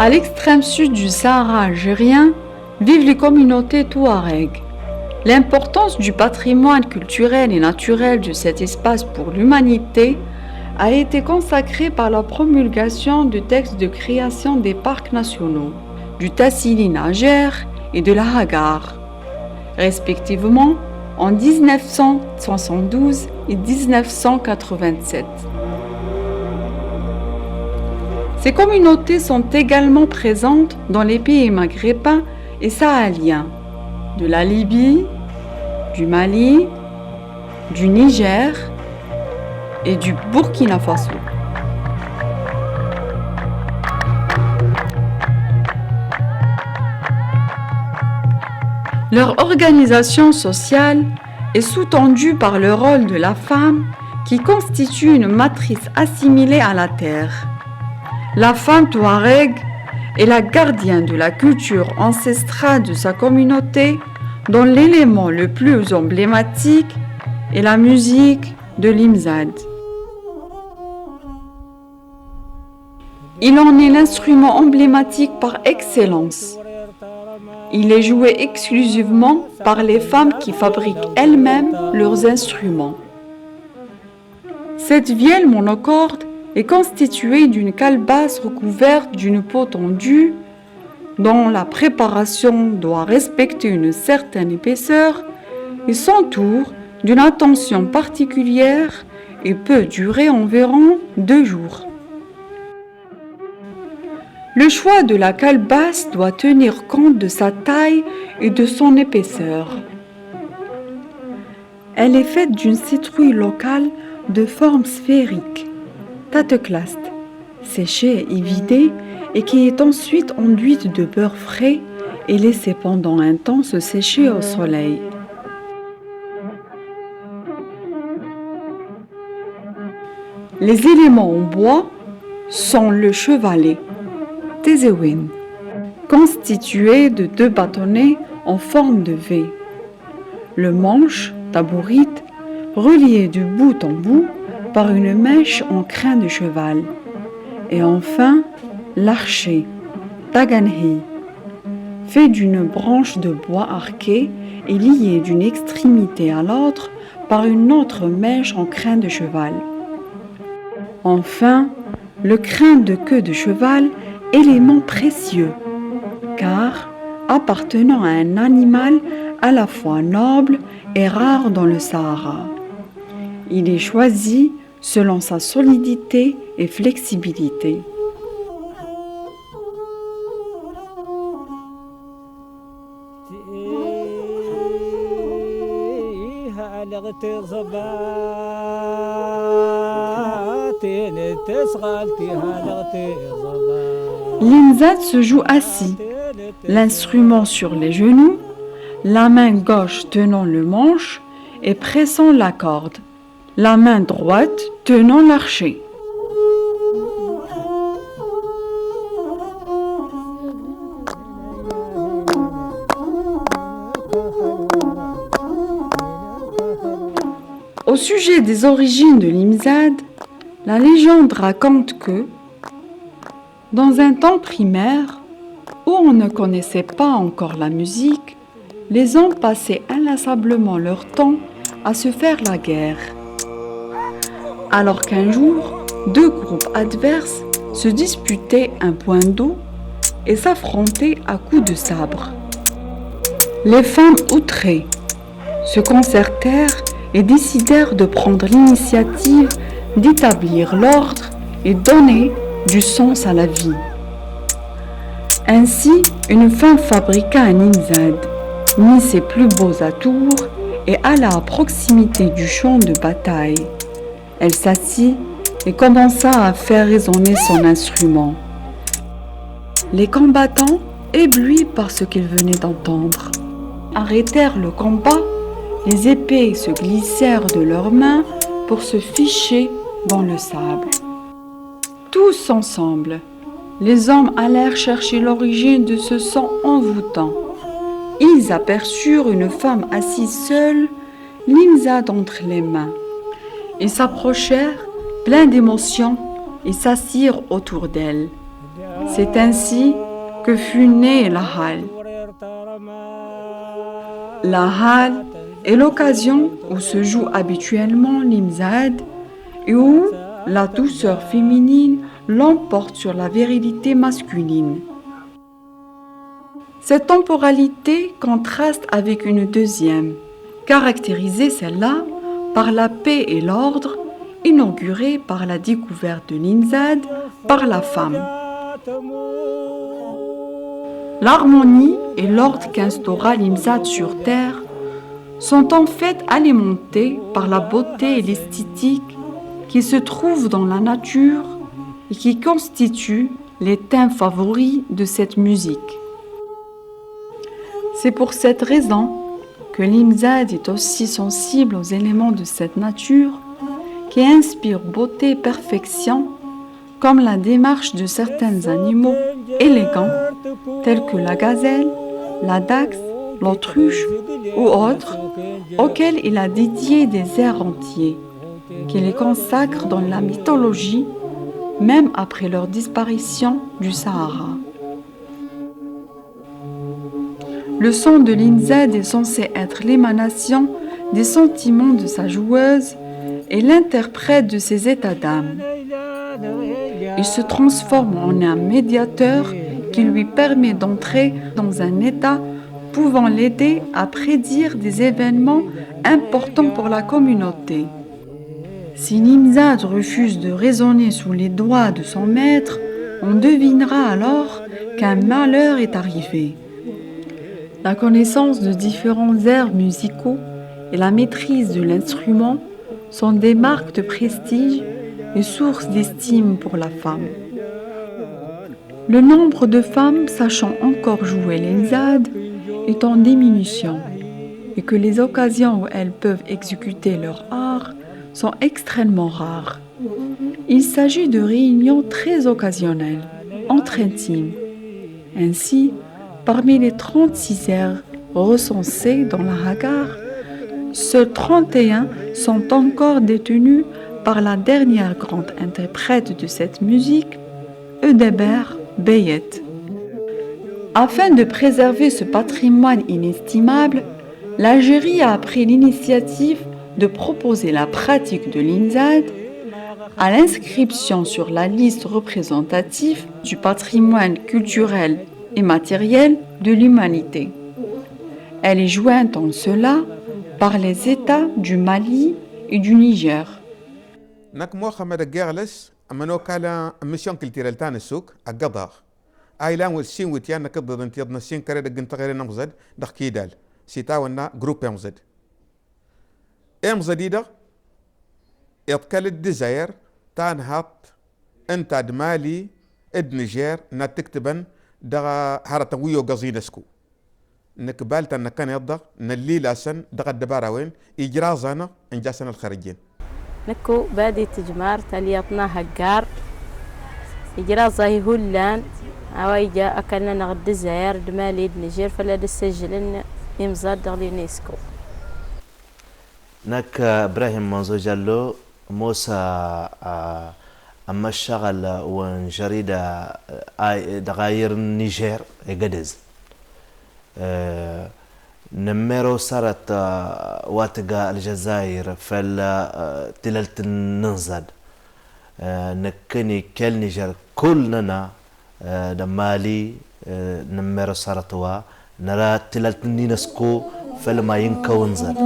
À l'extrême sud du Sahara algérien vivent les communautés touaregs. L'importance du patrimoine culturel et naturel de cet espace pour l'humanité a été consacrée par la promulgation du texte de création des parcs nationaux, du Tassili Najer et de la Hagar, respectivement en 1972 et 1987. Ces communautés sont également présentes dans les pays maghrébins et sahéliens, de la Libye, du Mali, du Niger et du Burkina Faso. Leur organisation sociale est sous-tendue par le rôle de la femme qui constitue une matrice assimilée à la terre. La femme touareg est la gardienne de la culture ancestrale de sa communauté, dont l'élément le plus emblématique est la musique de l'imzad. Il en est l'instrument emblématique par excellence. Il est joué exclusivement par les femmes qui fabriquent elles-mêmes leurs instruments. Cette vielle monocorde est constituée d'une calebasse recouverte d'une peau tendue dont la préparation doit respecter une certaine épaisseur et s'entoure d'une attention particulière et peut durer environ 2 jours. Le choix de la calebasse doit tenir compte de sa taille et de son épaisseur. Elle est faite d'une citrouille locale de forme sphérique, tateklast, séchée et vidée et qui est ensuite enduite de beurre frais et laissée pendant un temps se sécher au soleil. Les éléments en bois sont le chevalet, tezewin, constitué de 2 bâtonnets en forme de V, le manche, tabourit, relié de bout en bout par une mèche en crin de cheval, et enfin l'archet, taganhi, fait d'une branche de bois arquée et liée d'une extrémité à l'autre par une autre mèche en crin de cheval. Enfin, le crin de queue de cheval, élément précieux, car appartenant à un animal à la fois noble et rare dans le Sahara. Il est choisi selon sa solidité et flexibilité. L'imzad se joue assis, l'instrument sur les genoux, la main gauche tenant le manche et pressant la corde, la main droite tenant l'archet. Au sujet des origines de l'imzad, la légende raconte que, dans un temps primaire, où on ne connaissait pas encore la musique, les hommes passaient inlassablement leur temps à se faire la guerre. Alors qu'un jour, 2 groupes adverses se disputaient un point d'eau et s'affrontaient à coups de sabre. Les femmes outrées se concertèrent et décidèrent de prendre l'initiative d'établir l'ordre et donner du sens à la vie. Ainsi, une femme fabriqua un imzad, mit ses plus beaux atours et alla à proximité du champ de bataille. Elle s'assit et commença à faire résonner son instrument. Les combattants, éblouis par ce qu'ils venaient d'entendre, arrêtèrent le combat. Les épées se glissèrent de leurs mains pour se ficher dans le sable. Tous ensemble, les hommes allèrent chercher l'origine de ce son envoûtant. Ils aperçurent une femme assise seule, l'imzad entre les mains. Ils s'approchèrent, pleins d'émotion, et s'assirent autour d'elle. C'est ainsi que fut née la Hal. La Hal est l'occasion où se joue habituellement l'imzad et où la douceur féminine l'emporte sur la virilité masculine. Cette temporalité contraste avec une deuxième, caractérisée celle-là par la paix et l'ordre, inaugurée par la découverte de l'imzad par la femme. L'harmonie et l'ordre qu'instaura l'imzad sur terre sont en fait alimentés par la beauté et l'esthétique qui se trouvent dans la nature et qui constituent les thèmes favoris de cette musique. C'est pour cette raison que l'imzad est aussi sensible aux éléments de cette nature qui inspirent beauté et perfection, comme la démarche de certains animaux élégants tels que la gazelle, la dachse, l'autruche ou autres, auxquels il a dédié des airs entiers, qui les consacrent dans la mythologie, même après leur disparition du Sahara. Le son de l'imzad est censé être l'émanation des sentiments de sa joueuse et l'interprète de ses états d'âme. Il se transforme en un médiateur qui lui permet d'entrer dans un état pouvant l'aider à prédire des événements importants pour la communauté. Si l'imzad refuse de résonner sous les doigts de son maître, on devinera alors qu'un malheur est arrivé. La connaissance de différents airs musicaux et la maîtrise de l'instrument sont des marques de prestige et sources d'estime pour la femme. Le nombre de femmes sachant encore jouer l'imzad est en diminution et que les occasions où elles peuvent exécuter leur art sont extrêmement rares. Il s'agit de réunions très occasionnelles, entre intimes. Ainsi, parmi les 36 airs recensés dans la Hagar, seuls 31 sont encore détenus par la dernière grande interprète de cette musique, Edeber Beyet. Afin de préserver ce patrimoine inestimable, l'Algérie a pris l'initiative de proposer la pratique de l'imzad à l'inscription sur la liste représentative du patrimoine culturel et matériel de l'humanité. Elle est jointe en cela par les États du Mali et du Niger. Ailan wal sin witian na kadda dan tiyadna sin kare da ginta gare namzad da kidal sita wana group yamzad yamzadida يتكال الدزاير تانهات انت دمالي اد نيجير نا تكتبن دغا هارتا ويو قزينسكو نكبال تانا كان يضغ نلي لاسن دغا الدبارة وين إجرازانا انجاسنا الخارجين نكو بادي تجمار تاليطنا هقار إجرازا هولان أوايجا أكلنا نغد الزاير دمالي نيجير فلا دسجلن يمزاد دغلي نيسكو نك إبراهيم منزو جالو موسى أما الشغل ونجريدة دغاير النيجير يقدز نميرو صارت واتقا الجزائر فلا تلالت الننزد نكني كل نيجر كلنا دمالي نميرو صارت نرى تلالت النينسكو فلما ينكو نزد